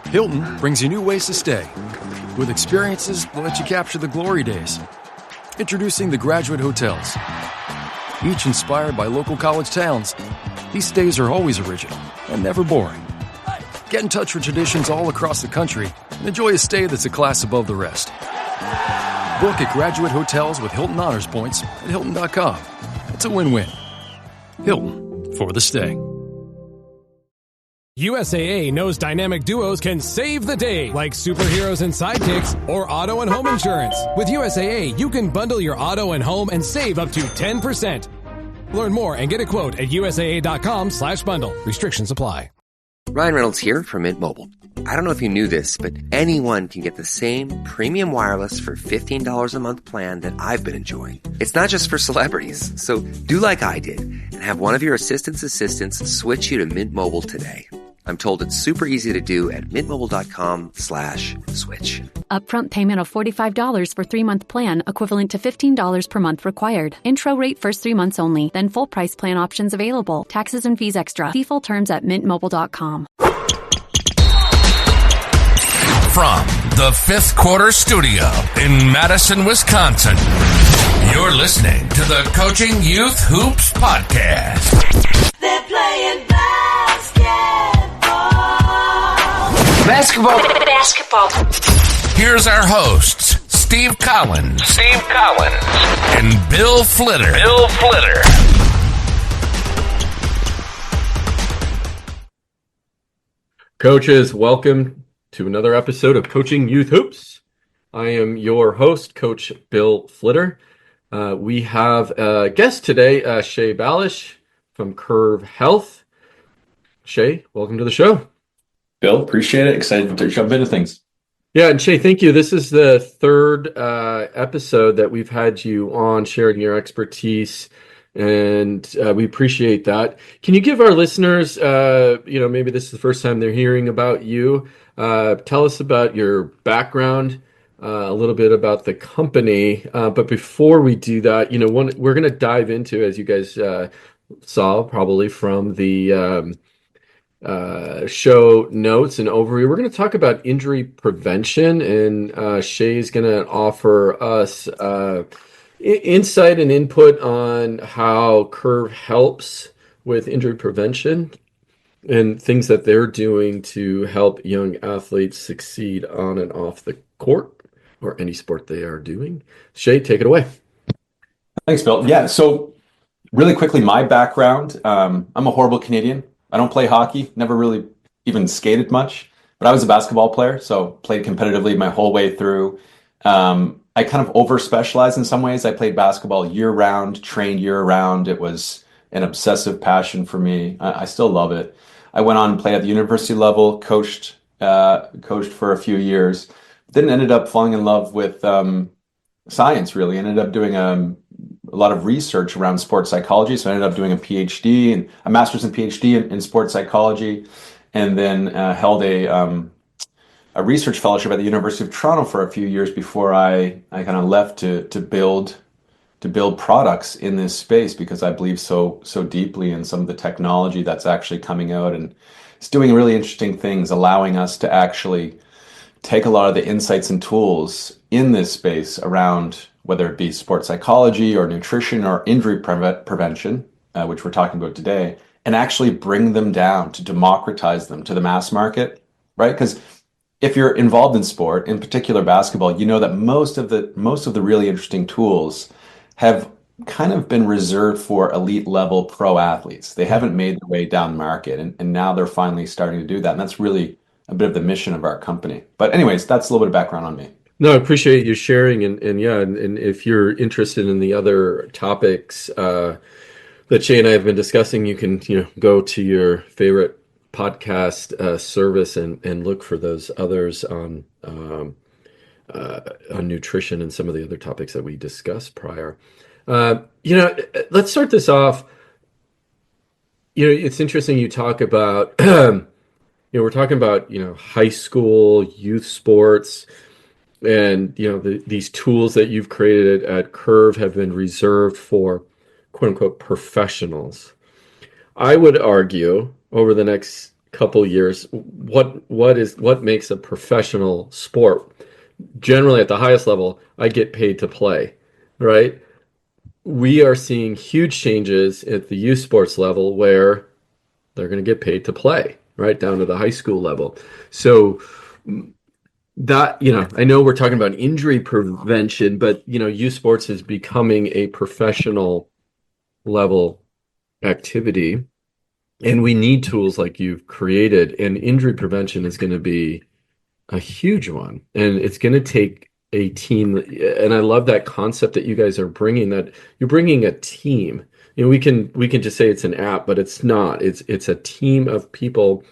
Hilton brings you new ways to stay, with experiences that let you capture the glory days. Introducing the Graduate Hotels. Each inspired by local college towns, these stays are always original and never boring. Get in touch with traditions all across the country and enjoy a stay that's a class above the rest. Book at Graduate Hotels with Hilton Honors Points at Hilton.com. It's a win-win. Hilton, for the stay. USAA knows dynamic duos can save the day, like superheroes and sidekicks or auto and home insurance. With USAA, you can bundle your auto and home and save up to 10%. Learn more and get a quote at USAA.com/bundle. Restrictions apply. Ryan Reynolds here from Mint Mobile. I don't know if you knew this, but anyone can get the same premium wireless for $15 a month plan that I've been enjoying. It's not just for celebrities. So do like I did and have one of your assistants switch you to Mint Mobile today. I'm told it's super easy to do at mintmobile.com/switch. Upfront payment of $45 for 3-month plan, equivalent to $15 per month required. Intro rate first 3 months only, then full price plan options available. Taxes and fees extra. See full terms at mintmobile.com. From the Fifth Quarter Studio in Madison, Wisconsin, you're listening to the Coaching Youth Hoops Podcast. They're playing Basketball. Here's our hosts, Steve Collins. And Bill Flitter. Coaches, welcome to another episode of Coaching Youth Hoops. I am your host, Coach Bill Flitter. We have a guest today, Shay Balish from Curv Health. Shay, welcome to the show. Bill, appreciate it. Excited to jump into things. Yeah, and Shay, thank you. This is the third episode that we've had you on sharing your expertise, and we appreciate that. Can you give our listeners, maybe this is the first time they're hearing about you, tell us about your background, a little bit about the company. But before we do that, we're going to dive into, as you guys saw probably from the show notes and overview, we're going to talk about injury prevention, and Shay's going to offer us insight and input on how Curv helps with injury prevention and things that they're doing to help young athletes succeed on and off the court or any sport they are doing. Shay, take it away. Thanks, Bill. Yeah, so really quickly, my background, I'm a horrible Canadian. I don't play hockey, never really even skated much, but I was a basketball player, so played competitively my whole way through. I kind of over-specialized in some ways. I played basketball year-round, trained year-round. It was an obsessive passion for me. I still love it. I went on and played at the university level, coached for a few years, then ended up falling in love with science, really. Ended up doing a lot of research around sports psychology. So I ended up doing a PhD and a master's and PhD in sports psychology, and then held a research fellowship at the University of Toronto for a few years before I kind of left to build products in this space, because I believe so deeply in some of the technology that's actually coming out, and it's doing really interesting things, allowing us to actually take a lot of the insights and tools in this space around whether it be sports psychology or nutrition or injury prevention, which we're talking about today, and actually bring them down, to democratize them to the mass market, right? Because if you're involved in sport, in particular basketball, you know that most of the really interesting tools have kind of been reserved for elite level pro athletes. They haven't made their way down market, and now they're finally starting to do that. And that's really a bit of the mission of our company. But anyways, that's a little bit of background on me. No, I appreciate you sharing, and if you're interested in the other topics that Shay and I have been discussing, you can go to your favorite podcast service and look for those others on nutrition and some of the other topics that we discussed prior. Let's start this off. It's interesting you talk about we're talking about high school youth sports. And, these tools that you've created at Curv have been reserved for quote unquote professionals. I would argue over the next couple years, what makes a professional sport? Generally, at the highest level, I get paid to play, right? We are seeing huge changes at the youth sports level where they're going to get paid to play, right down to the high school level. So that, I know we're talking about injury prevention, but youth sports is becoming a professional level activity, and we need tools like you've created, and injury prevention is going to be a huge one, and it's going to take a team. And I love that concept that you guys are bringing, that you're bringing a team. We can just say it's an app, but it's not. It's a team of people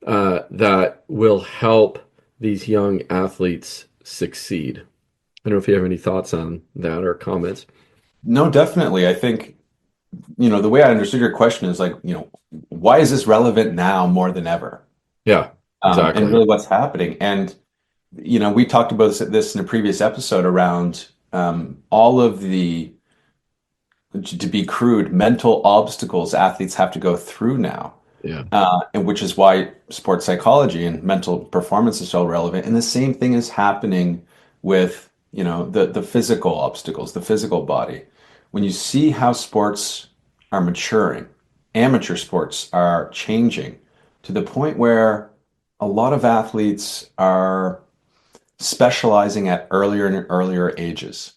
that will help these young athletes succeed. I don't know if you have any thoughts on that or comments. No, definitely. I think, the way I understood your question is like, why is this relevant now more than ever? Yeah, exactly. And really what's happening. And, we talked about this in a previous episode around all of the, to be crude, mental obstacles athletes have to go through now. Yeah. And which is why sports psychology and mental performance is so relevant. And the same thing is happening with, the physical obstacles, the physical body. When you see how sports are maturing, amateur sports are changing to the point where a lot of athletes are specializing at earlier and earlier ages.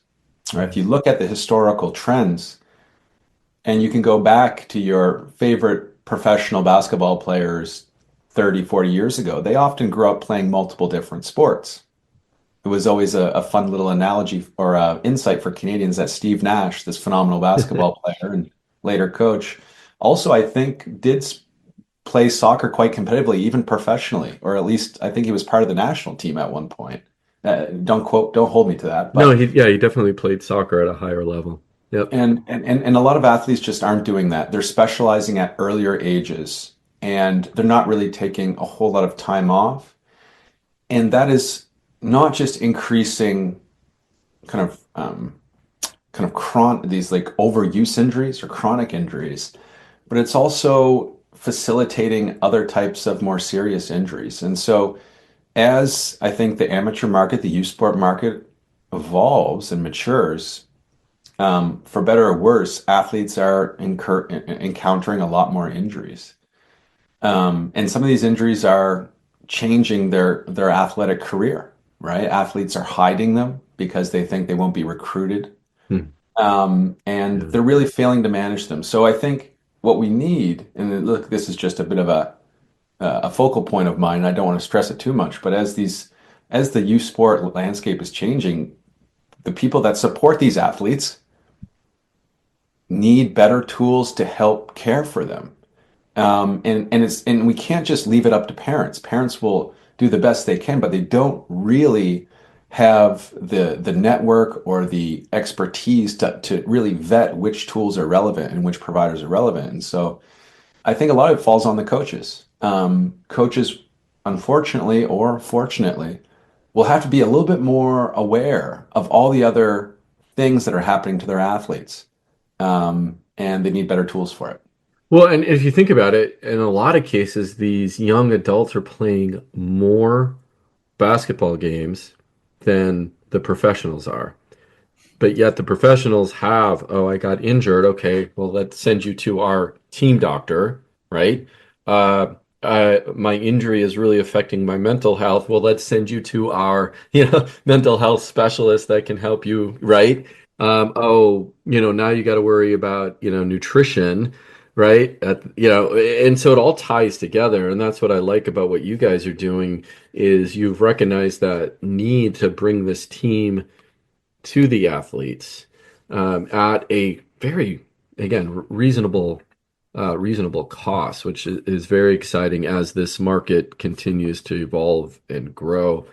Right? If you look at the historical trends, and you can go back to your favorite professional basketball players 30, 40 years ago, they often grew up playing multiple different sports. It was always a fun little analogy or insight for Canadians that Steve Nash, this phenomenal basketball player and later coach, also I think did play soccer quite competitively, even professionally, or at least I think he was part of the national team at one point. Don't hold me to that. But, no, he definitely played soccer at a higher level. Yep. And a lot of athletes just aren't doing that. They're specializing at earlier ages, and they're not really taking a whole lot of time off. And that is not just increasing these like overuse injuries or chronic injuries, but it's also facilitating other types of more serious injuries. And so as I think the amateur market, the youth sport market evolves and matures, for better or worse, athletes are encountering a lot more injuries. And some of these injuries are changing their athletic career, right? Athletes are hiding them because they think they won't be recruited. And they're really failing to manage them. So I think what we need, and look, this is just a bit of a focal point of mine. I don't want to stress it too much, but as the youth sport landscape is changing, the people that support these athletes need better tools to help care for them. And we can't just leave it up to parents. Parents will do the best they can, but they don't really have the network or the expertise to really vet which tools are relevant and which providers are relevant. And so I think a lot of it falls on the coaches. Coaches, unfortunately or fortunately, will have to be a little bit more aware of all the other things that are happening to their athletes. And they need better tools for it. Well, and if you think about it, in a lot of cases, these young adults are playing more basketball games than the professionals are. But yet the professionals have, oh, I got injured. Okay, well, let's send you to our team doctor, right? My injury is really affecting my mental health. Well, let's send you to our, mental health specialist that can help you, right? Now you got to worry about, nutrition, right? And so it all ties together. And that's what I like about what you guys are doing is you've recognized that need to bring this team to the athletes at a very, again, reasonable cost, which is very exciting as this market continues to evolve and grow.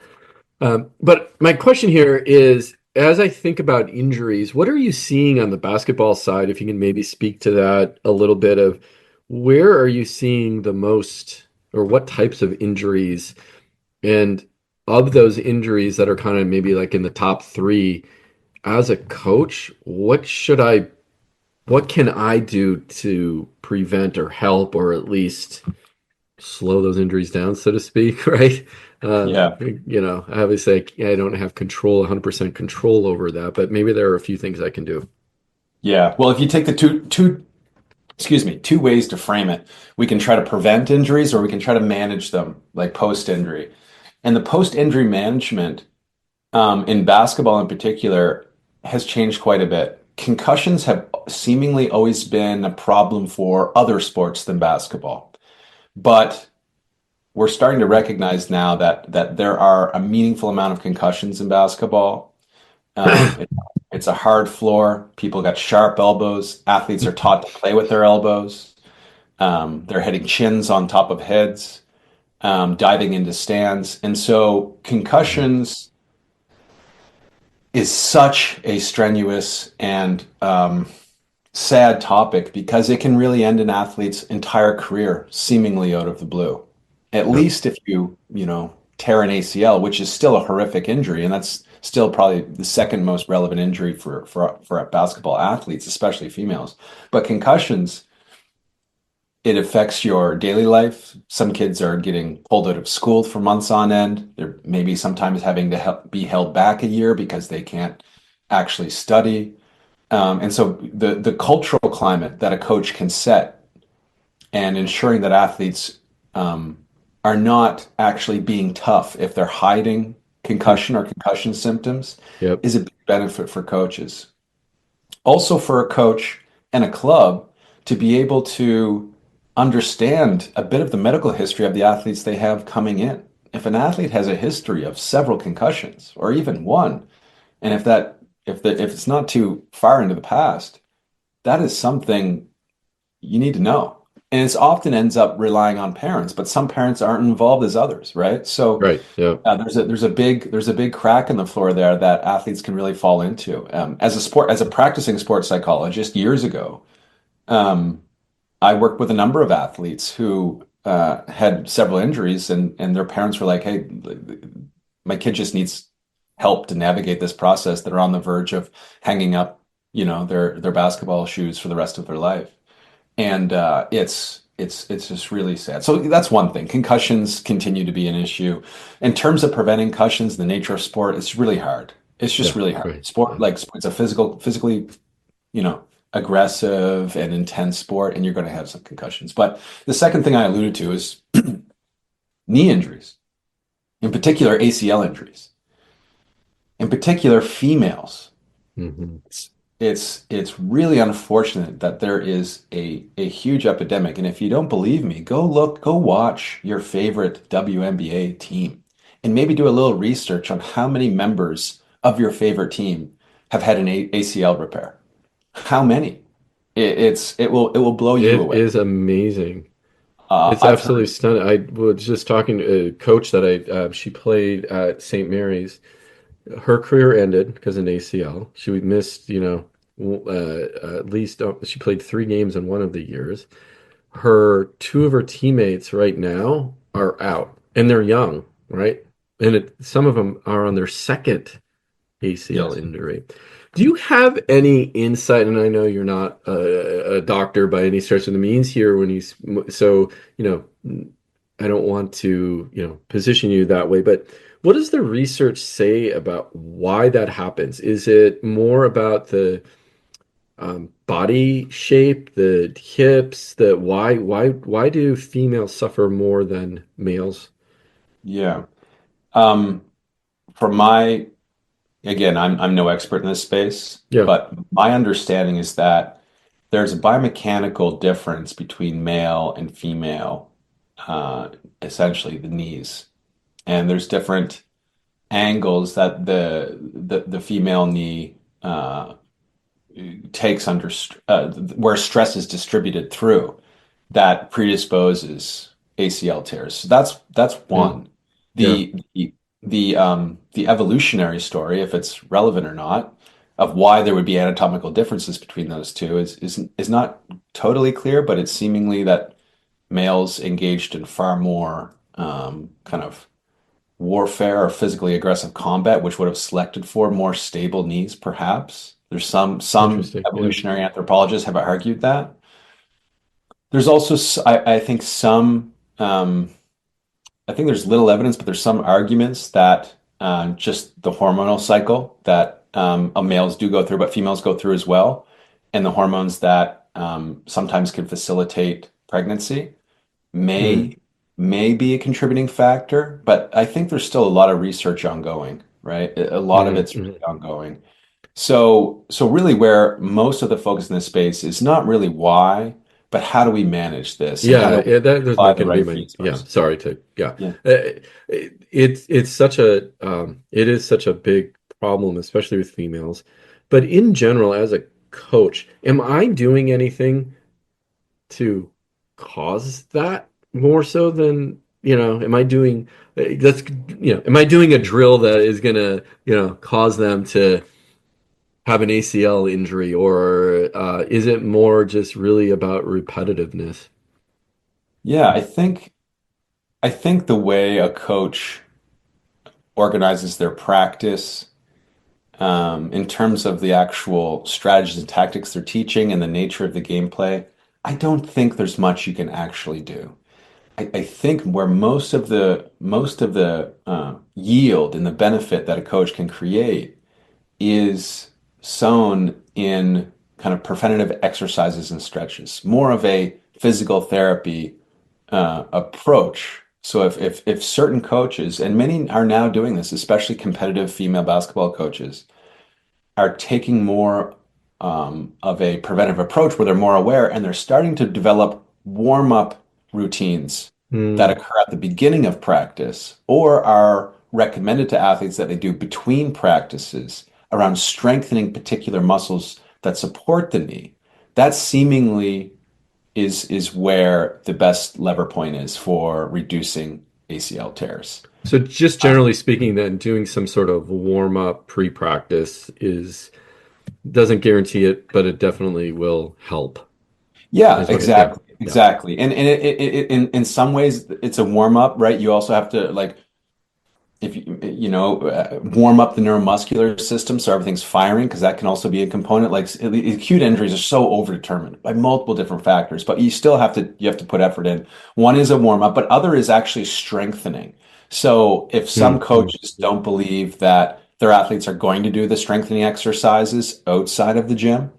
But my question here is, as I think about injuries, what are you seeing on the basketball side? If you can maybe speak to that a little bit of where are you seeing the most or what types of injuries, and of those injuries that are kind of maybe like in the top three, as a coach, what can I do to prevent or help or at least slow those injuries down, so to speak, right? Yeah. Obviously I don't have 100% control over that, but maybe there are a few things I can do. Yeah. Well, if you take the two ways to frame it, we can try to prevent injuries or we can try to manage them like post-injury. And the post-injury management in basketball in particular has changed quite a bit. Concussions have seemingly always been a problem for other sports than basketball, but we're starting to recognize now that there are a meaningful amount of concussions in basketball. It, it's a hard floor. People got sharp elbows. Athletes are taught to play with their elbows. They're hitting chins on top of heads, diving into stands. And so concussions is such a strenuous and sad topic because it can really end an athlete's entire career seemingly out of the blue. At least if you tear an ACL, which is still a horrific injury, and that's still probably the second most relevant injury for basketball athletes, especially females. But concussions, it affects your daily life. Some kids are getting pulled out of school for months on end. They're maybe sometimes having to be held back a year because they can't actually study. And so the cultural climate that a coach can set and ensuring that athletes are not actually being tough if they're hiding concussion or concussion symptoms Yep. is a big benefit for coaches. Also for a coach and a club to be able to understand a bit of the medical history of the athletes they have coming in. If an athlete has a history of several concussions or even one, and if it's not too far into the past, that is something you need to know. And it's often ends up relying on parents, but some parents aren't involved as others, right? So Right. Yeah. there's a big crack in the floor there that athletes can really fall into. As a practicing sports psychologist years ago, I worked with a number of athletes who had several injuries, and their parents were like, "Hey, my kid just needs help to navigate this process. They're on the verge of hanging up, their basketball shoes for the rest of their life." And it's just really sad. So that's one thing. Concussions continue to be an issue. In terms of preventing concussions, the nature of sport, it's really hard. It's just really hard. Right. Sport, like it's a physically, aggressive and intense sport, and you're going to have some concussions. But the second thing I alluded to is knee injuries, in particular ACL injuries, in particular females. Mm-hmm. It's really unfortunate that there is a huge epidemic. And if you don't believe me, go watch your favorite WNBA team and maybe do a little research on how many members of your favorite team have had an ACL repair. How many? It will blow you away. It is amazing. It's I've absolutely heard, stunning. I was just talking to a coach that she played at St. Mary's. Her career ended because of an ACL. She missed, at least she played 3 games in one of the years. Two of her teammates right now are out, and they're young, right? And some of them are on their second ACL yes. injury. Do you have any insight? And I know you're not a doctor by any stretch of the means here. So I don't want to position you that way, but what does the research say about why that happens? Is it more about the body shape, the hips, the why do females suffer more than males? Yeah. Um, from my Again, I'm no expert in this space, Yeah, but my understanding is that there's a biomechanical difference between male and female, essentially the knees, and there's different angles that the female knee takes where stress is distributed through that predisposes ACL tears. So that's yeah, one. yeah, The evolutionary story, if it's relevant or not, of why there would be anatomical differences between those two is not totally clear, but it's seemingly that males engaged in far more kind of warfare or physically aggressive combat, which would have selected for more stable knees, perhaps. There's some interesting. Yeah, evolutionary anthropologists have argued that. There's also, I think, some I think there's little evidence, but there's some arguments that just the hormonal cycle that males do go through, but females go through as well, and the hormones that sometimes can facilitate pregnancy Mm, may may be a contributing factor, but I think there's still a lot of research ongoing, right? A lot of it's really ongoing. So really where most of the focus in this space is not really why, but how do we manage this and how Yeah, do we yeah, that was apply the going to be right my, yeah, resources? sorry to, yeah. Yeah. It's such a, it is such a big problem, especially with females. But in general, as a coach, am I doing anything to cause that more so than, am I doing, that's, am I doing a drill that is gonna, cause them to have an ACL injury, or is it more just really about repetitiveness? Yeah, I think the way a coach organizes their practice, in terms of the actual strategies and tactics they're teaching and the nature of the gameplay, I don't think there's much you can actually do. I think where most of the yield and the benefit that a coach can create is sown in kind of preventative exercises and stretches, more of a physical therapy approach. So if certain coaches, and many are now doing this, especially competitive female basketball coaches, are taking more of a preventive approach where they're more aware and they're starting to develop warm-up routines that Mm. occur at the beginning of practice or are recommended to athletes that they do between practices around strengthening particular muscles that support the knee. That seemingly is where the best lever point is for reducing ACL tears. So just generally speaking, then doing some sort of warm up pre-practice is doesn't guarantee it, but it definitely will help. Yeah, Is what it, yeah, exactly, yeah. exactly. And in some ways it's a warm up, right? You also have to like if warm up the neuromuscular system so everything's firing because that can also be a component. Like acute injuries are so overdetermined by multiple different factors, but you have to put effort in. One is a warm up, but other is actually strengthening. So if some Mm, mm. coaches don't believe that their athletes are going to do the strengthening exercises outside of the gym,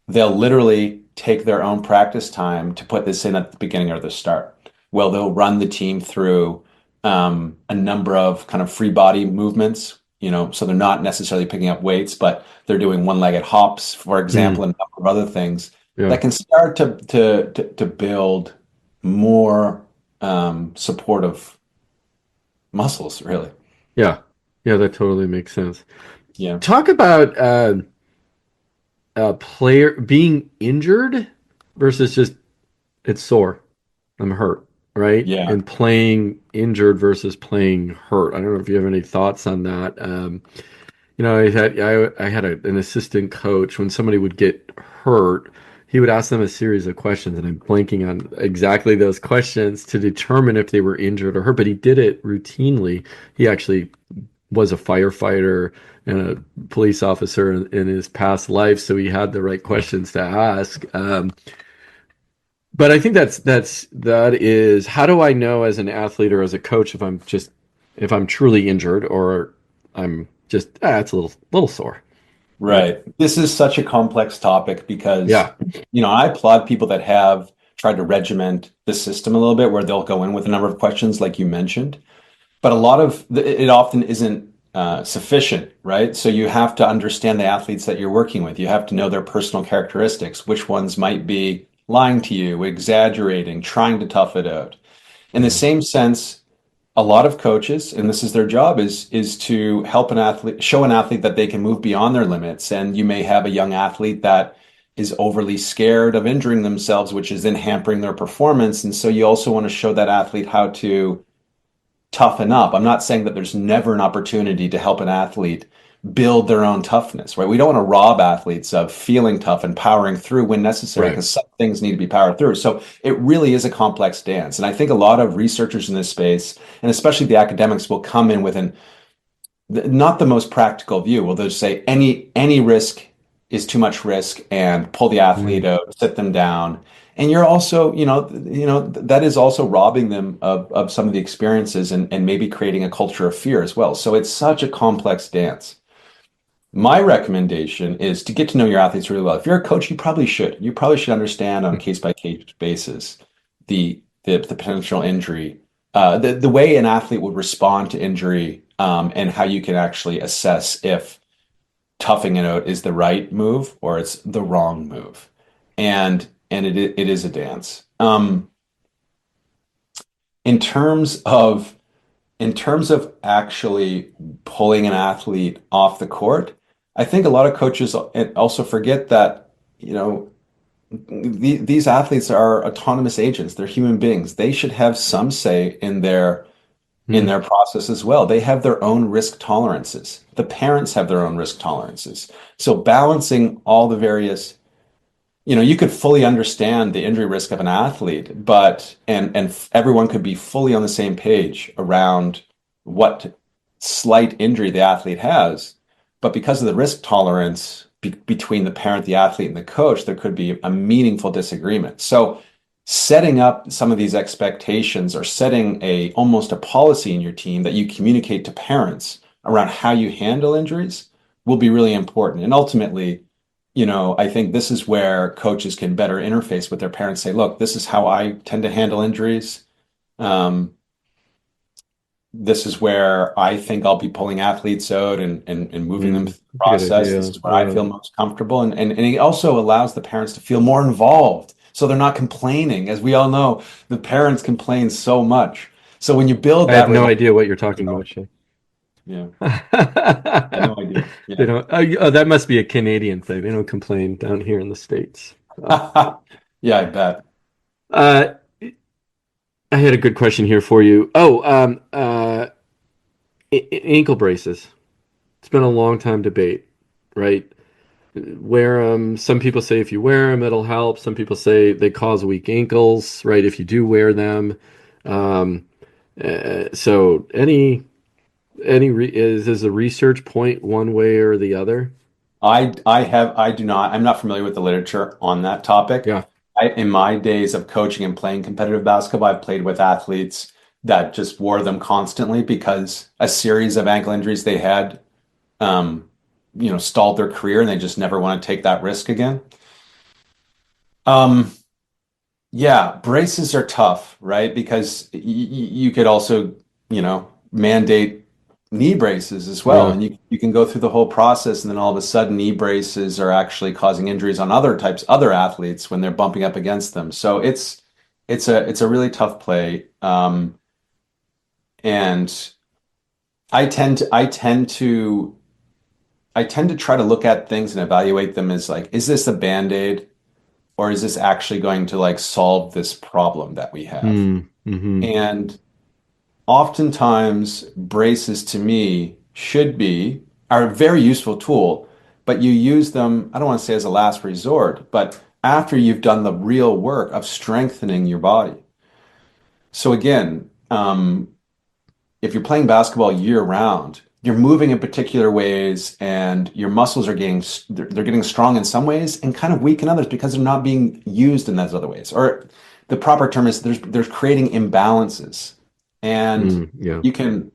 they'll literally take their own practice time to put this in at the beginning or the start. Well, they'll run the team through a number of kind of free body movements, so they're not necessarily picking up weights, but they're doing one-legged hops, for example, Mm, and a number of other things yeah, that can start to build more supportive muscles, really. yeah, yeah. That totally makes sense. Yeah. Talk about a player being injured versus just it's sore. I'm hurt, right? Yeah. And playing injured versus playing hurt. I don't know if you have any thoughts on that. I had an assistant coach when somebody would get hurt, he would ask them a series of questions, and I'm blanking on exactly those questions to determine if they were injured or hurt, but he did it routinely. He actually was a firefighter and a police officer in his past life, so he had the right questions to ask. But I think that is how do I know as an athlete or as a coach if I'm truly injured or I'm just it's a little sore, right? Right. This is such a complex topic because, Yeah. I applaud people that have tried to regiment the system a little bit where they'll go in with a number of questions like you mentioned, but a lot of it often isn't sufficient, right? So you have to understand the athletes that you're working with. You have to know their personal characteristics, which ones might be lying to you, exaggerating, trying to tough it out. In the Mm. same sense, a lot of coaches, and this is their job, is to help an athlete, show an athlete that they can move beyond their limits. And you may have a young athlete that is overly scared of injuring themselves, which is then hampering their performance. And so you also want to show that athlete how to toughen up. I'm not saying that there's never an opportunity to help an athlete build their own toughness, right? We don't want to rob athletes of feeling tough and powering through when necessary Right. because some things need to be powered through. So it really is a complex dance. And I think a lot of researchers in this space, and especially the academics, will come in with not the most practical view. Well, they'll just say any risk is too much risk and pull the athlete Mm. out, sit them down. And you're also, that is also robbing them of some of the experiences and maybe creating a culture of fear as well. So it's such a complex dance. My recommendation is to get to know your athletes really well. If you're a coach, you probably should. You probably should understand on a case by case basis the potential injury, the way an athlete would respond to injury, and how you can actually assess if toughing it out is the right move or it's the wrong move. And it is a dance. In terms of actually pulling an athlete off the court, I think a lot of coaches also forget that, these athletes are autonomous agents. They're human beings. They should have some say in their process as well. They have their own risk tolerances. The parents have their own risk tolerances. So balancing all the various, you could fully understand the injury risk of an athlete, but everyone could be fully on the same page around what slight injury the athlete has. But because of the risk tolerance between the parent, the athlete, and the coach, there could be a meaningful disagreement. So setting up some of these expectations or setting almost a policy in your team that you communicate to parents around how you handle injuries will be really important. And ultimately, I think this is where coaches can better interface with their parents, say, look, this is how I tend to handle injuries. This is where I think I'll be pulling athletes out and moving them through the process. This is where I feel most comfortable. And it also allows the parents to feel more involved. So they're not complaining. As we all know, the parents complain so much. So when you build that, I have no idea what you're talking about, Shay. Yeah. I have no idea. Yeah. They don't. Oh, that must be a Canadian thing. They don't complain down here in the States. Yeah, I bet. I had a good question here for you. Ankle braces. It's been a long time debate, right? Wear them. Some people say if you wear them, it'll help. Some people say they cause weak ankles, right? If you do wear them. So is the research point one way or the other? I'm not familiar with the literature on that topic. Yeah. In my days of coaching and playing competitive basketball, I've played with athletes that just wore them constantly because a series of ankle injuries they had, stalled their career and they just never want to take that risk again. Yeah, braces are tough, right? Because you could also, mandate knee braces as well. Yeah. And you can go through the whole process and then all of a sudden knee braces are actually causing injuries on other athletes when they're bumping up against them. So it's a really tough play. And I tend to try to look at things and evaluate them as like, is this a Band-Aid or is this actually going to like solve this problem that we have? Mm-hmm. And oftentimes braces to me are a very useful tool, but you use them, I don't want to say as a last resort, but after you've done the real work of strengthening your body. So again, if you're playing basketball year round, you're moving in particular ways and your muscles are getting strong in some ways and kind of weak in others because they're not being used in those other ways. Or the proper term is there's creating imbalances. And you can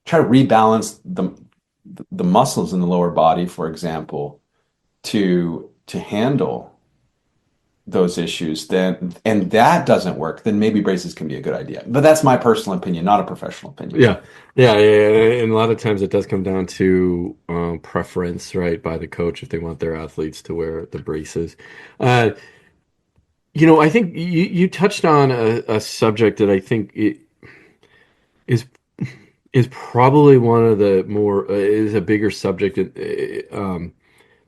try to rebalance the muscles in the lower body, for example, to handle those issues. And that doesn't work, then maybe braces can be a good idea. But that's my personal opinion, not a professional opinion. Yeah. And a lot of times it does come down to preference, right, by the coach if they want their athletes to wear the braces. I think you touched on a subject that I think is probably one of the more is a bigger subject or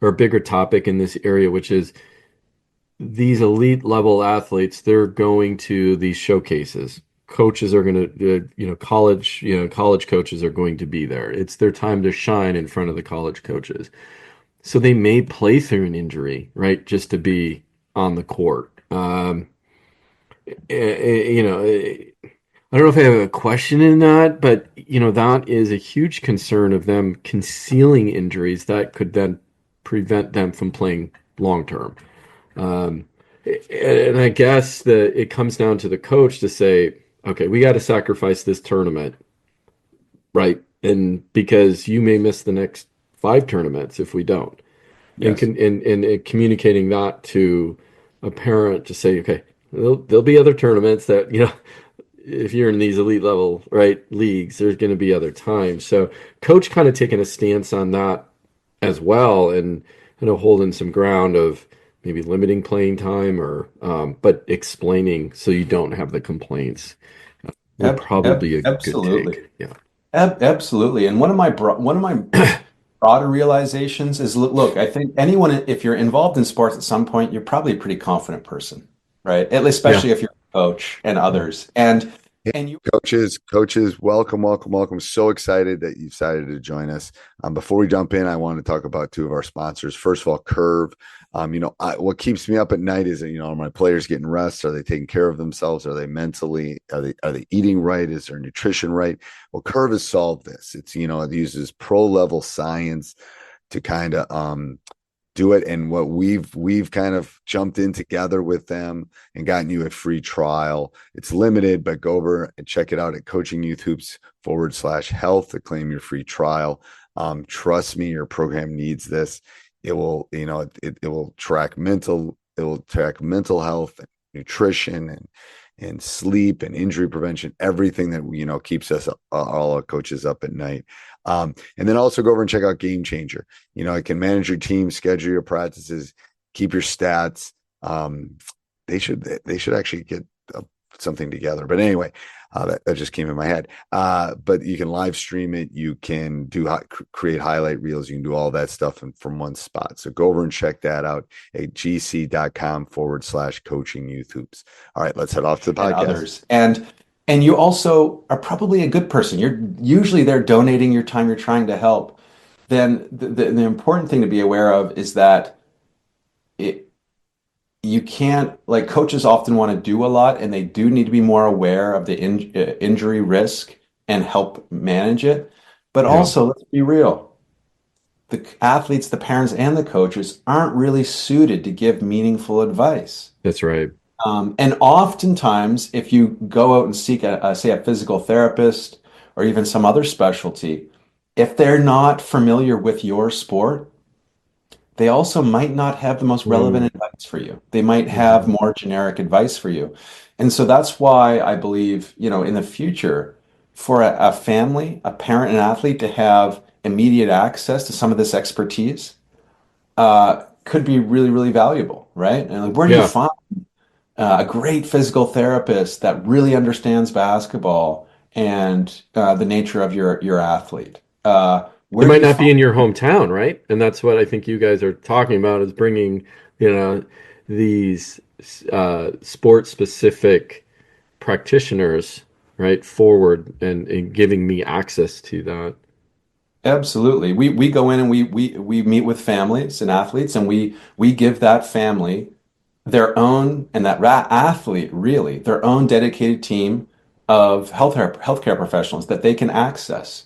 a bigger topic in this area, which is these elite level athletes. They're going to these showcases. Coaches are going to, college coaches are going to be there. It's their time to shine in front of the college coaches. So they may play through an injury, right, just to be on the court. I don't know if I have a question in that, but that is a huge concern of them concealing injuries that could then prevent them from playing long term. And I guess it comes down to the coach to say, okay, we got to sacrifice this tournament, right? And because you may miss the next 5 tournaments if we don't. And, Yes. communicating that to a parent to say, okay, there'll be other tournaments that, if you're in these elite level, right, leagues, there's going to be other times. So coach kind of taking a stance on that as well, and holding some ground of maybe limiting playing time, or but explaining so you don't have the complaints would probably be a good Absolutely. take. Yeah. Absolutely. And one of my broader realizations is, look, I think anyone, if you're involved in sports at some point, you're probably a pretty confident person, right? Yeah. Especially if you're a coach and others. And you Coaches, welcome, welcome, welcome. So excited that you decided to join us. Before we jump in, I want to talk about 2 of our sponsors. First of all, Curv. What keeps me up at night is, are my players getting rest? Are they taking care of themselves? Are they mentally? Are they eating right? Is their nutrition right? Well, Curv has solved this. It uses pro level science to kind of do it. And what we've kind of jumped in together with them and gotten you a free trial. It's limited, but go over and check it out at coachingyouthhoops.com/health to claim your free trial. Trust me, your program needs this. It will, it will track mental health, and nutrition, and sleep and injury prevention, everything that, keeps us all our coaches up at night. And then also go over and check out Game Changer. It can manage your team, schedule your practices, keep your stats. They should actually get something together. But anyway, that just came in my head. But you can live stream it. You can create highlight reels. You can do all that stuff from one spot. So go over and check that out at gc.com/coachingyouthhoops. All right, let's head off to the podcast. and others. And you also are probably a good person. You're usually there donating your time. You're trying to help. Then the important thing to be aware of is that you can't, like, coaches often want to do a lot, and they do need to be more aware of the injury risk and help manage it. But also, let's be real. The athletes, the parents, and the coaches aren't really suited to give meaningful advice. That's right. And oftentimes, if you go out and seek say a physical therapist or even some other specialty, if they're not familiar with your sport, they also might not have the most relevant advice for you. They might have more generic advice for you. And so that's why I believe, in the future, for a family, a parent, and athlete to have immediate access to some of this expertise could be really, really valuable, right? And where do you find a great physical therapist that really understands basketball and the nature of your athlete? It might not be in your hometown, right? And that's what I think you guys are talking about, is bringing, these sport-specific practitioners, right, forward and giving me access to that. Absolutely. We go in and we meet with families and athletes, and we give that family their own, and that athlete really their own dedicated team of healthcare professionals that they can access.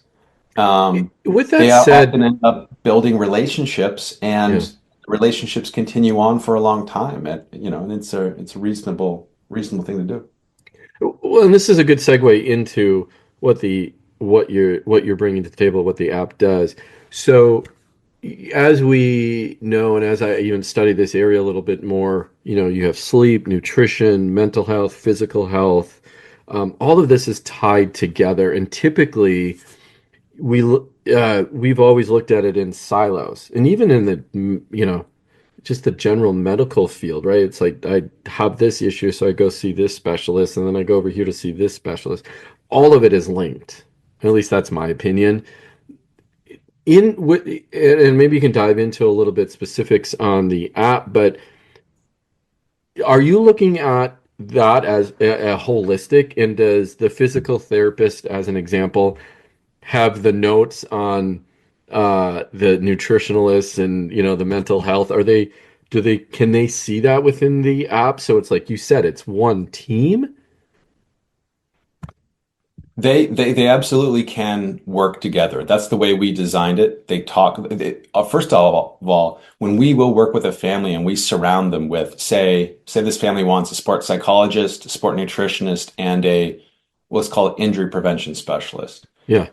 With They that said, often end up building relationships, and relationships continue on for a long time. And it's a reasonable thing to do. well, and this is a good segue into what you're bringing to the table, what the app does. So, as we know, and as I even study this area a little bit more, you have sleep, nutrition, mental health, physical health. All of this is tied together, and typically we've always looked at it in silos, and even in the just the general medical field, right? It's like I have this issue, so I go see this specialist, and then I go over here to see this specialist. All of it is linked. At least that's my opinion. And maybe you can dive into a little bit specifics on the app, but are you looking at that as a holistic? And does the physical therapist, as an example, have the notes on the nutritionalists and the mental health? Can they see that within the app? So it's like you said, it's one team. They absolutely can work together. That's the way we designed it. First of all, when we will work with a family and we surround them with, say this family wants a sports psychologist, a sport nutritionist, and let's call it injury prevention specialist. Yeah.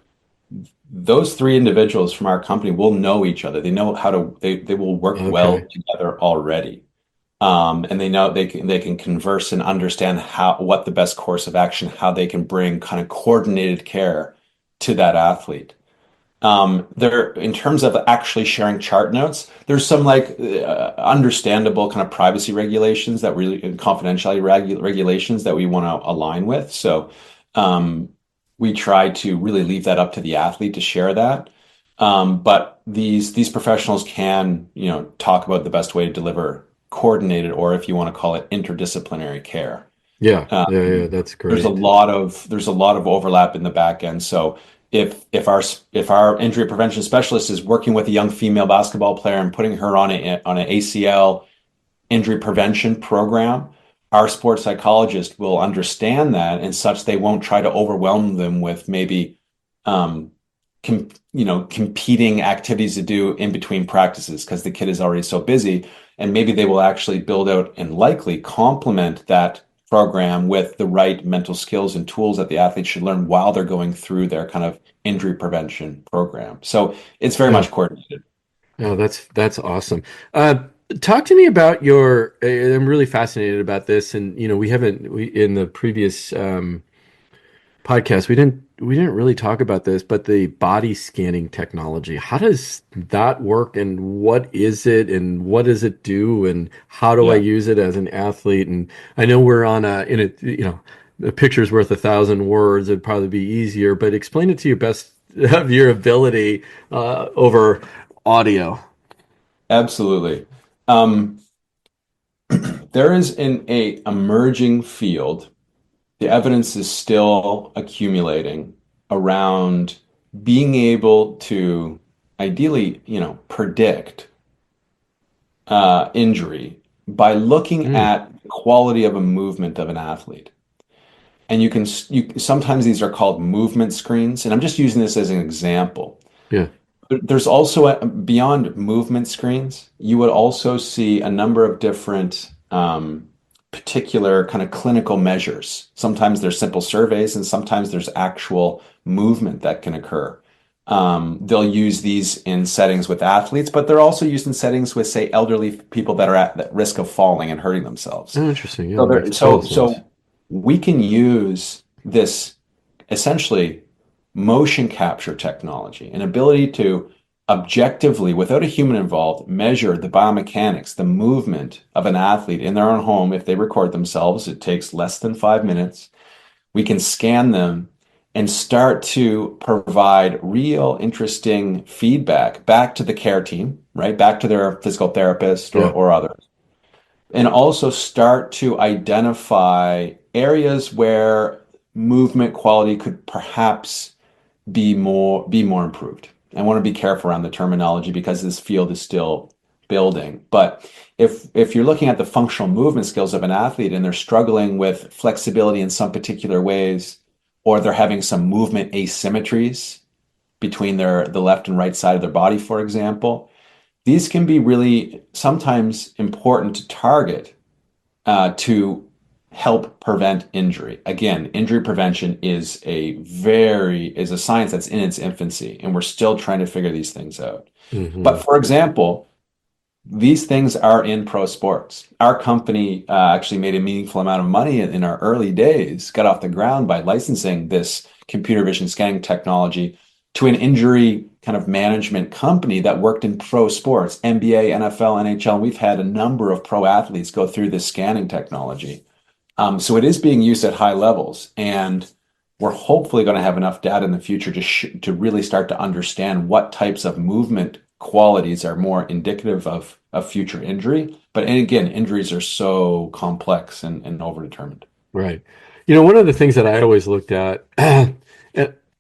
Those three individuals from our company will know each other. They know they will work well together already. And they know they can converse and understand what the best course of action, how they can bring kind of coordinated care to that athlete. In terms of actually sharing chart notes, there's some understandable kind of privacy regulations and confidentiality regulations that we want to align with. So we try to really leave that up to the athlete to share that. But these professionals can, talk about the best way to deliver coordinated, or if you want to call it, interdisciplinary care. Yeah, that's great. There's a lot of overlap in the back end. So if our injury prevention specialist is working with a young female basketball player and putting her on an ACL injury prevention program, our sports psychologist will understand that, and such they won't try to overwhelm them with maybe competing activities to do in between practices because the kid is already so busy. And maybe they will actually build out and likely complement that program with the right mental skills and tools that the athlete should learn while they're going through their kind of injury prevention program. So it's very much coordinated. Oh, that's awesome. Talk to me about I'm really fascinated about this. And, we in the previous podcast, we didn't really talk about this, but the body scanning technology, how does that work, and what is it, and what does it do, and how do I use it as an athlete? And I know we're on a picture's worth 1,000 words. It'd probably be easier, but explain it to your best of your ability over audio. Absolutely. There is an emerging field. The evidence is still accumulating around being able to ideally, predict injury by looking at the quality of a movement of an athlete. And sometimes these are called movement screens, and I'm just using this as an example. Yeah. But there's also beyond movement screens, you would also see a number of different particular kind of clinical measures. Sometimes there's simple surveys, and sometimes there's actual movement that can occur. They'll use these in settings with athletes, but they're also used in settings with, say, elderly people that are at risk of falling and hurting themselves. Oh, interesting. Yeah, so we can use this essentially motion capture technology, an ability to objectively, without a human involved, measure the biomechanics, the movement of an athlete in their own home. If they record themselves, it takes less than 5 minutes. We can scan them and start to provide real interesting feedback back to the care team, right? Back to their physical therapist or others. And also start to identify areas where movement quality could perhaps be more improved. I want to be careful around the terminology because this field is still building. But if you're looking at the functional movement skills of an athlete and they're struggling with flexibility in some particular ways, or they're having some movement asymmetries between the left and right side of their body, for example, these can be really sometimes important to target to help prevent injury. Again, injury prevention is a science that's in its infancy, and we're still trying to figure these things out. Mm-hmm. But for example, these things are in pro sports. Our company actually made a meaningful amount of money in our early days, got off the ground by licensing this computer vision scanning technology to an injury kind of management company that worked in pro sports, NBA, NFL, NHL. And we've had a number of pro athletes go through this scanning technology. So it is being used at high levels, and we're hopefully going to have enough data in the future to really start to understand what types of movement qualities are more indicative of future injury. But again, injuries are so complex and overdetermined. Right. One of the things that I always looked at, and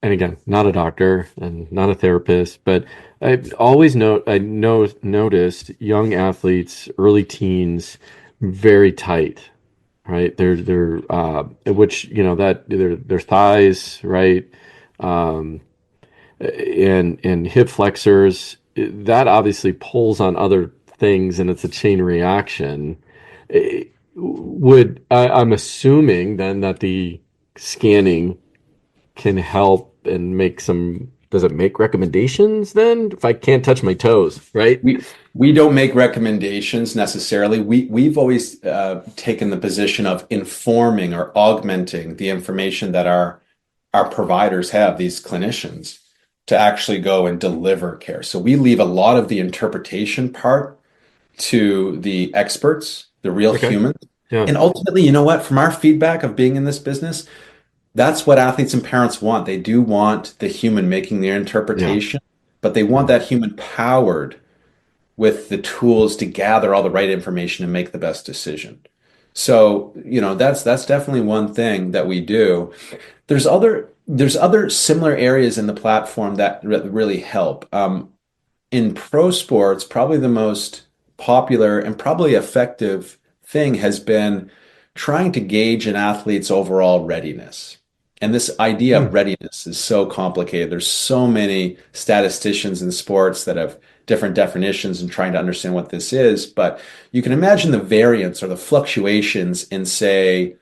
again, not a doctor and not a therapist, but I always noticed young athletes, early teens, very tight. right? Their which, that their thighs, right? Um, and hip flexors, that obviously pulls on other things, and it's a chain reaction. I'm assuming then that the scanning can help and make some. Does it make recommendations then? If I can't touch my toes, right? We don't make recommendations necessarily. We've always taken the position of informing or augmenting the information that our providers have, these clinicians, to actually go and deliver care. So we leave a lot of the interpretation part to the experts, the real humans. Yeah. And ultimately, you know what? From our feedback of being in this business, that's what athletes and parents want. They do want the human making their interpretation, but they want that human powered with the tools to gather all the right information and make the best decision. So, that's definitely one thing that we do. There's other similar areas in the platform that really help. In pro sports, probably the most popular and probably effective thing has been trying to gauge an athlete's overall readiness. And this idea of readiness is so complicated. There's so many statisticians in sports that have different definitions and trying to understand what this is. But you can imagine the variance or the fluctuations in, say,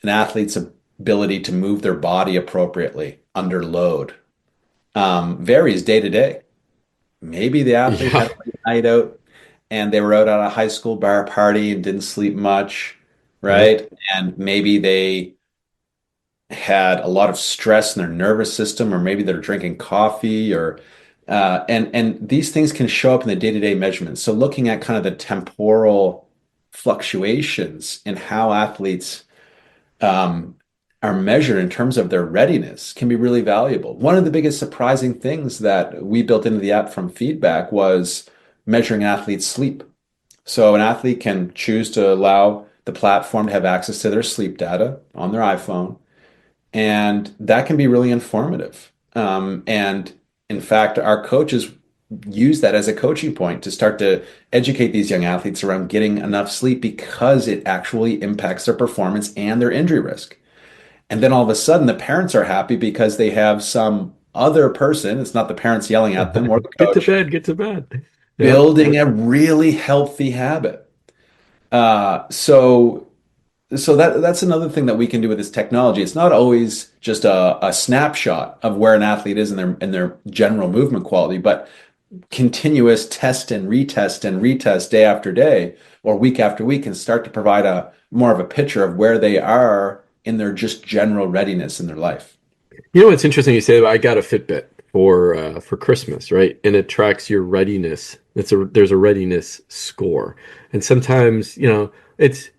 an athlete's ability to move their body appropriately under load varies day to day. Maybe the athlete had a late night out and they were out at a high school bar party and didn't sleep much, right? And maybe they had a lot of stress in their nervous system, or maybe they're drinking coffee, or and these things can show up in the day-to-day measurements. So looking at kind of the temporal fluctuations in how athletes are measured in terms of their readiness can be really valuable. One of the biggest surprising things that we built into the app from feedback was measuring athletes' sleep. So an athlete can choose to allow the platform to have access to their sleep data on their iPhone, and that can be really informative. And in fact, our coaches use that as a coaching point to start to educate these young athletes around getting enough sleep, because it actually impacts their performance and their injury risk. And then all of a sudden, the parents are happy because they have some other person, it's not the parents yelling at them or the coach, Get to bed. building a really healthy habit. So that's another thing that we can do with this technology. It's not always just a snapshot of where an athlete is in their general movement quality, but continuous test and retest day after day or week after week, and start to provide a more of a picture of where they are in their just general readiness in their life. It's interesting you say, I got a Fitbit for Christmas, right? And it tracks your readiness. There's a readiness score, and sometimes it's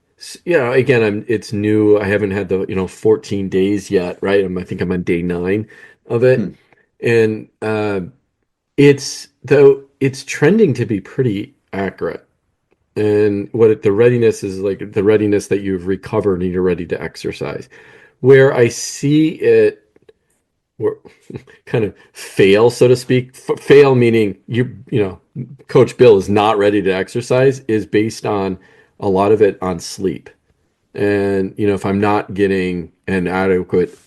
again it's new. I haven't had the 14 days yet, right? I think I'm on day 9 of it, and it's trending to be pretty accurate. And the readiness is like the readiness that you've recovered and you're ready to exercise. Where I see it kind of fail, so to speak, fail meaning Coach Bill is not ready to exercise, is based on a lot of it on sleep. And if I'm not getting an adequate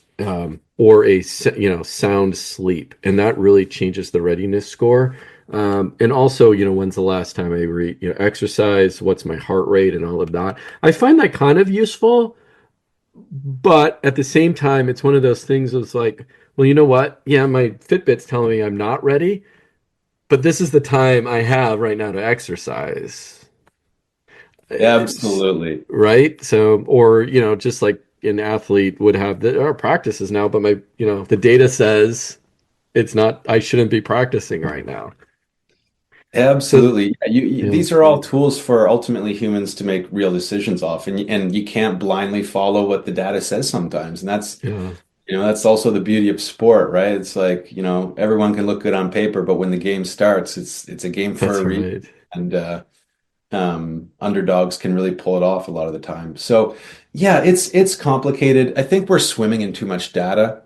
or a sound sleep, and that really changes the readiness score. And also, when's the last time I exercise? What's my heart rate and all of that? I find that kind of useful, but at the same time, it's one of those things that's like, well, you know what? Yeah, my Fitbit's telling me I'm not ready, but this is the time I have right now to exercise. Absolutely. Right. So, or, just like an athlete would have our practices now, but the data says it's not, I shouldn't be practicing right now. Absolutely. These are all tools for ultimately humans to make real decisions off, and you can't blindly follow what the data says sometimes. And that's also the beauty of sport, right? It's like, everyone can look good on paper, but when the game starts, it's a game for a reason. And underdogs can really pull it off a lot of the time. So yeah, it's complicated. I think we're swimming in too much data.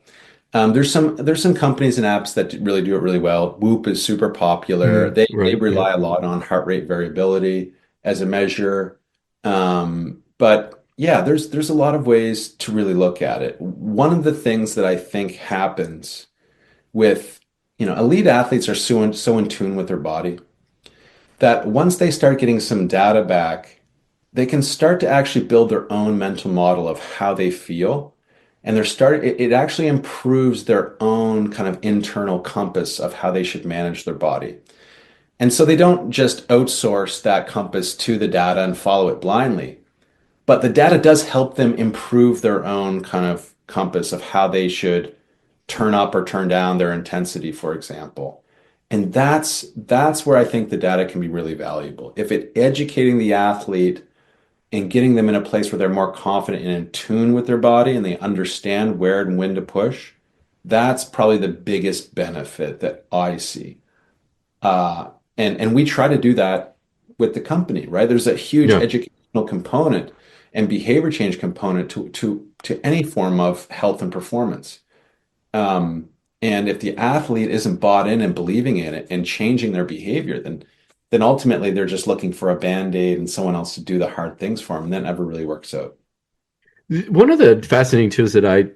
There's some companies and apps that really do it really well. Whoop is super popular. They rely a lot on heart rate variability as a measure. But Yeah, there's a lot of ways to really look at it. One of the things that I think happens with, elite athletes are so in tune with their body that once they start getting some data back, they can start to actually build their own mental model of how they feel. And it actually improves their own kind of internal compass of how they should manage their body. And so they don't just outsource that compass to the data and follow it blindly, but the data does help them improve their own kind of compass of how they should turn up or turn down their intensity, for example. And that's where I think the data can be really valuable. If it educating the athlete and getting them in a place where they're more confident and in tune with their body and they understand where and when to push, that's probably the biggest benefit that I see. And we try to do that with the company, right? There's a huge educational component and behavior change component to any form of health and performance. And if the athlete isn't bought in and believing in it and changing their behavior, then ultimately they're just looking for a band-aid and someone else to do the hard things for them, and that never really works out. One of the fascinating tools that I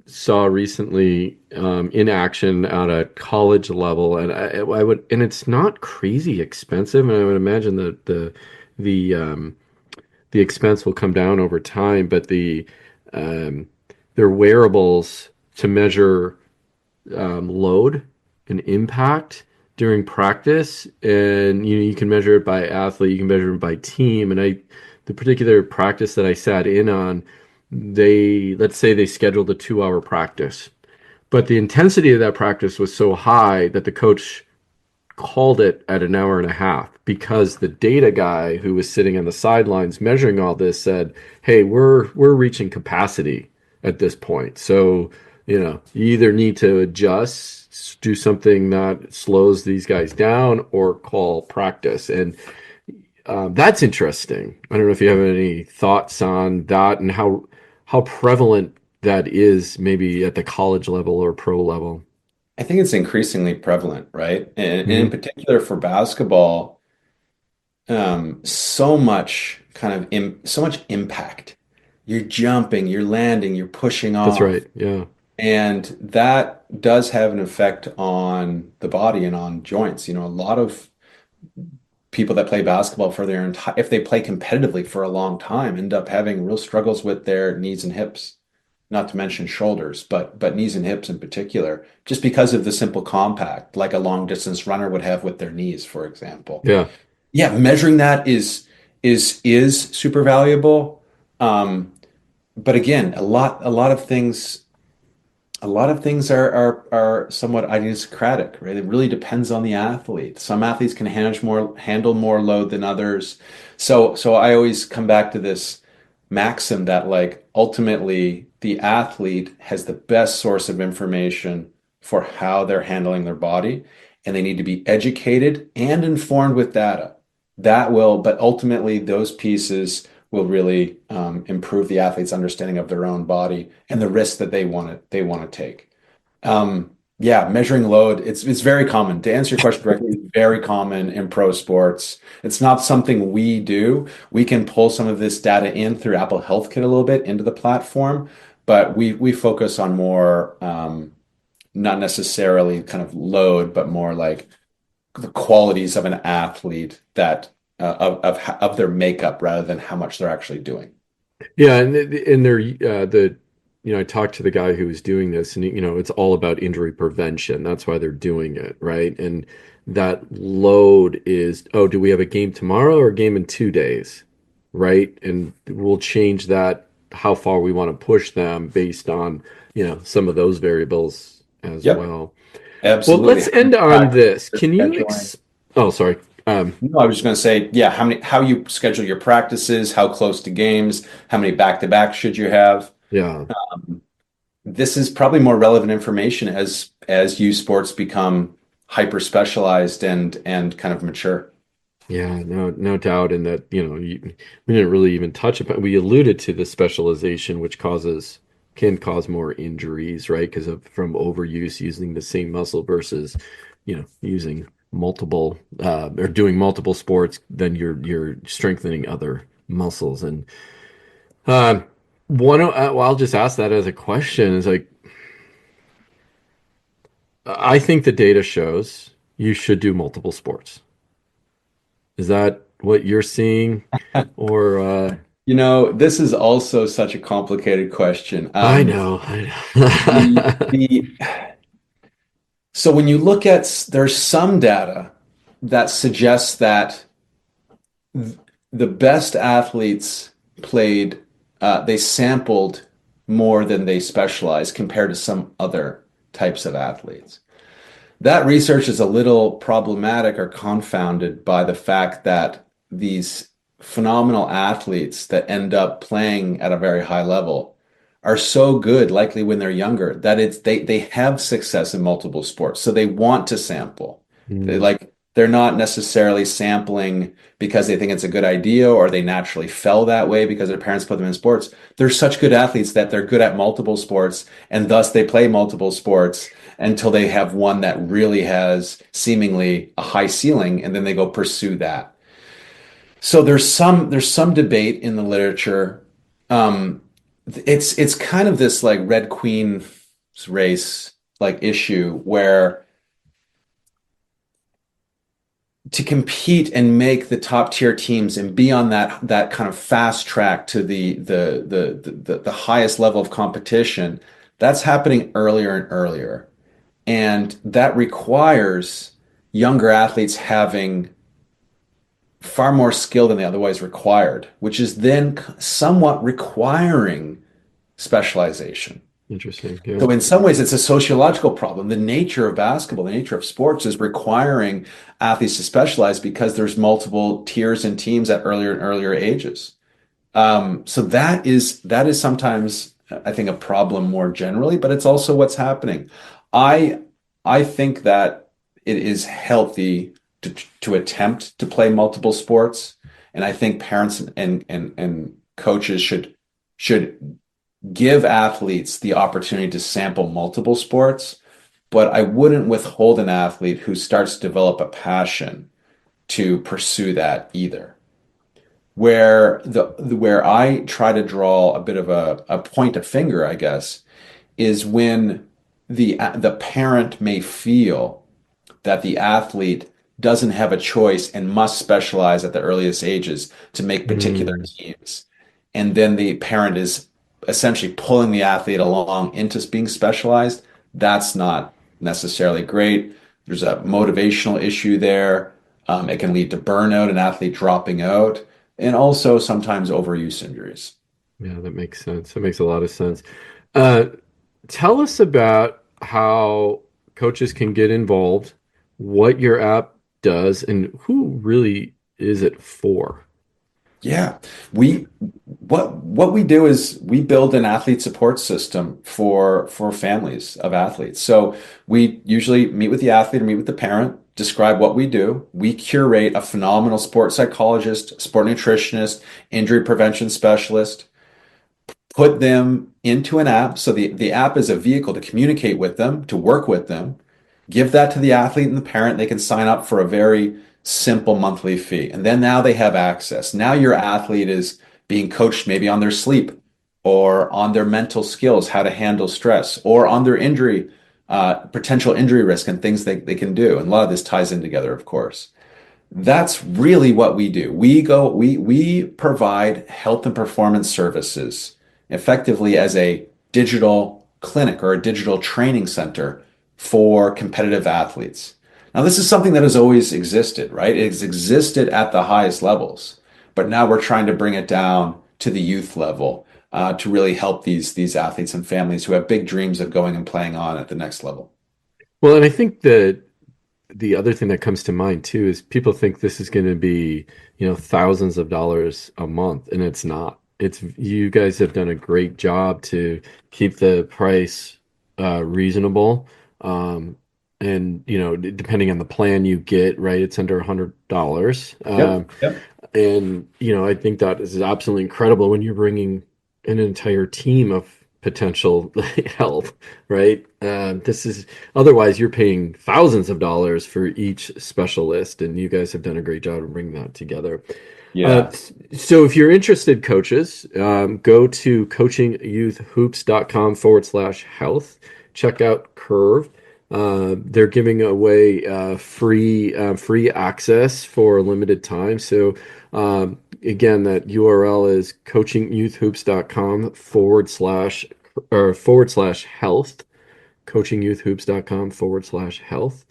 saw recently in action at a college level, and and it's not crazy expensive, and I would imagine that the expense will come down over time, but they're wearables to measure load and impact during practice, and you can measure it by athlete, you can measure it by team. And the particular practice that I sat in on, let's say they scheduled a 2-hour practice, but the intensity of that practice was so high that the coach called it at an hour and a half, because the data guy who was sitting on the sidelines measuring all this said, hey, we're reaching capacity at this point. So, you either need to adjust, do something that slows these guys down, or call practice. And that's interesting. I don't know if you have any thoughts on that and how prevalent that is, maybe at the college level or pro level. I think it's increasingly prevalent, right? And in particular for basketball, so much impact. You're jumping, you're landing, you're pushing off. That's right. Yeah. And that does have an effect on the body and on joints. A lot of people that play basketball for their entire, if they play competitively for a long time, end up having real struggles with their knees and hips, not to mention shoulders, but knees and hips in particular, just because of the simple compact, like a long distance runner would have with their knees, for example. Yeah. Yeah, measuring that is super valuable. But again, a lot of things are somewhat idiosyncratic, right? It really depends on the athlete. Some athletes can handle more load than others. So I always come back to this maxim that, like, ultimately the athlete has the best source of information for how they're handling their body, and they need to be educated and informed with data. But ultimately those pieces will really improve the athlete's understanding of their own body and the risks that they want to take. Measuring load, it's very common. To answer your question directly, it's very common in pro sports. It's not something we do. We can pull some of this data in through Apple Health Kit a little bit into the platform, but we focus on more, not necessarily kind of load, but more like the qualities of an athlete that of their makeup rather than how much they're actually doing. Yeah, and they're I talked to the guy who was doing this, and it's all about injury prevention. That's why they're doing it, right? And that load is, oh, do we have a game tomorrow or a game in 2 days, right? And we'll change that, how far we want to push them based on some of those variables as well. Absolutely. Well, let's end on this. Can you? Oh, sorry. No, I was just going to say, how you schedule your practices, how close to games, how many back-to-back should you have? Yeah. This is probably more relevant information as youth sports become hyper specialized and kind of mature. Yeah, no doubt. And that, we didn't really even touch upon, we alluded to the specialization, which can cause more injuries, right? Because from overuse, using the same muscle versus, using multiple or doing multiple sports, then you're strengthening other muscles. And Well, I'll just ask that as a question. Is like, I think the data shows you should do multiple sports. Is that what you're seeing? Or This is also such a complicated question. I know, The, I know. the, so when you look at, there's some data that suggests that the best athletes played, they sampled more than they specialized compared to some other types of athletes. That research is a little problematic or confounded by the fact that these phenomenal athletes that end up playing at a very high level are so good, likely when they're younger, that they have success in multiple sports. So they want to sample. They're not necessarily sampling because they think it's a good idea or they naturally fell that way because their parents put them in sports. They're such good athletes that they're good at multiple sports, and thus they play multiple sports until they have one that really has seemingly a high ceiling, and then they go pursue that. So there's some debate in the literature. It's kind of this like Red Queen race like issue where to compete and make the top tier teams and be on that kind of fast track to the highest level of competition, that's happening earlier and earlier. And that requires younger athletes having far more skill than they otherwise required, which is then somewhat requiring specialization. Interesting. Yeah. So in some ways, it's a sociological problem. The nature of basketball, the nature of sports is requiring athletes to specialize because there's multiple tiers and teams at earlier and earlier ages. So that is sometimes, I think, a problem more generally, but it's also what's happening. I think that it is healthy to attempt to play multiple sports, and I think parents and coaches should give athletes the opportunity to sample multiple sports, but I wouldn't withhold an athlete who starts to develop a passion to pursue that either. Where I try to draw a bit of a point of finger, I guess, is when the parent may feel that the athlete doesn't have a choice and must specialize at the earliest ages to make particular teams. And then the parent is essentially pulling the athlete along into being specialized. That's not necessarily great. There's a motivational issue there. It can lead to burnout, an athlete dropping out, and also sometimes overuse injuries. Yeah, that makes sense. That makes a lot of sense. Tell us about how coaches can get involved, what your app does, and who really is it for? Yeah, what we do is we build an athlete support system for families of athletes. So we usually meet with the athlete or meet with the parent, describe what we do. We curate a phenomenal sports psychologist, sport nutritionist, injury prevention specialist, put them into an app. So the app is a vehicle to communicate with them, to work with them, give that to the athlete and the parent. They can sign up for a very simple monthly fee. And then now they have access. Now your athlete is being coached maybe on their sleep or on their mental skills, how to handle stress, or on their injury, potential injury risk and things they can do. And a lot of this ties in together, of course. That's really what we do. We provide health and performance services effectively as a digital clinic or a digital training center for competitive athletes. Now, this is something that has always existed, right? It's existed at the highest levels, but now we're trying to bring it down to the youth level to really help these athletes and families who have big dreams of going and playing on at the next level. Well, and I think that the other thing that comes to mind too is people think this is going to be, thousands of dollars a month, and it's not. It's you guys have done a great job to keep the price reasonable. And depending on the plan you get, right, it's under $100. Yep. And I think that is absolutely incredible when you're bringing an entire team of potential health, right? This is otherwise you're paying thousands of dollars for each specialist, and you guys have done a great job of bringing that together. Yeah. So if you're interested, coaches, go to coachingyouthhoops.com/health. Check out Curv. They're giving away free access for a limited time. So again, that URL is coachingyouthhoops.com/health. coachingyouthhoops.com/health.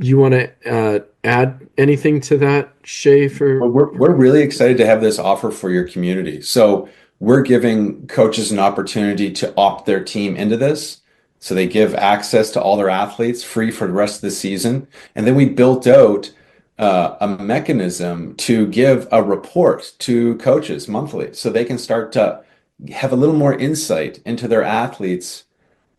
You want to add anything to that, Shay? Well, we're really excited to have this offer for your community. So we're giving coaches an opportunity to opt their team into this. So they give access to all their athletes free for the rest of the season. And then we built out a mechanism to give a report to coaches monthly so they can start to have a little more insight into their athletes'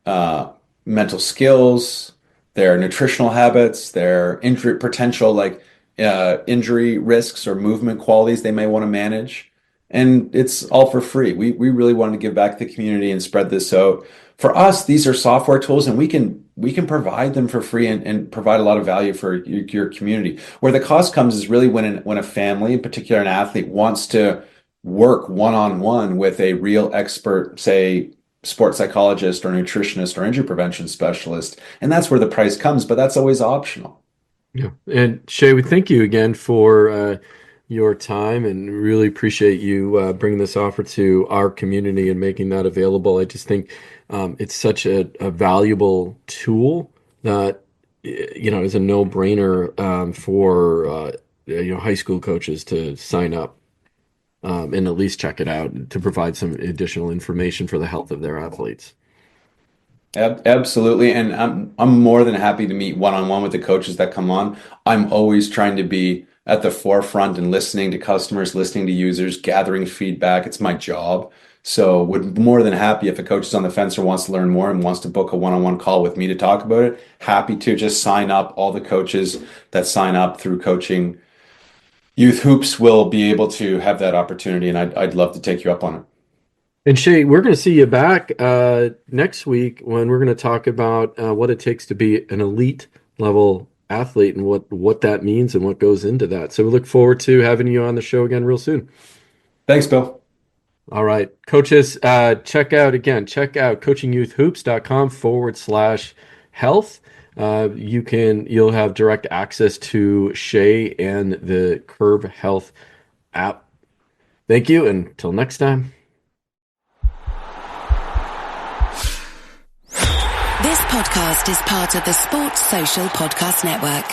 mental skills, their nutritional habits, their injury potential, like injury risks or movement qualities they may want to manage. And it's all for free. We really wanted to give back to the community and spread this out. For us, these are software tools, and we can provide them for free and provide a lot of value for your community. Where the cost comes is really when a family, in particular an athlete, wants to work one-on-one with a real expert, say, sports psychologist or nutritionist or injury prevention specialist. And that's where the price comes, but that's always optional. Yeah. And Shay, we thank you again for your time and really appreciate you bringing this offer to our community and making that available. I just think it's such a valuable tool that, is a no-brainer for, high school coaches to sign up and at least check it out to provide some additional information for the health of their athletes. Absolutely. And I'm more than happy to meet one-on-one with the coaches that come on. I'm always trying to be at the forefront and listening to customers, listening to users, gathering feedback. It's my job. So would more than happy if a coach is on the fence or wants to learn more and wants to book a one-on-one call with me to talk about it. Happy to just sign up. All the coaches that sign up through Coaching Youth Hoops will be able to have that opportunity, and I'd love to take you up on it. And Shay, we're going to see you back next week when we're going to talk about what it takes to be an elite level athlete and what that means and what goes into that. So we look forward to having you on the show again real soon. Thanks, Bill. All right, coaches, check out coachingyouthhoops.com/health. You'll have direct access to Shay and the Curv Health app. Thank you. Until next time. This podcast is part of the Sports Social Podcast Network.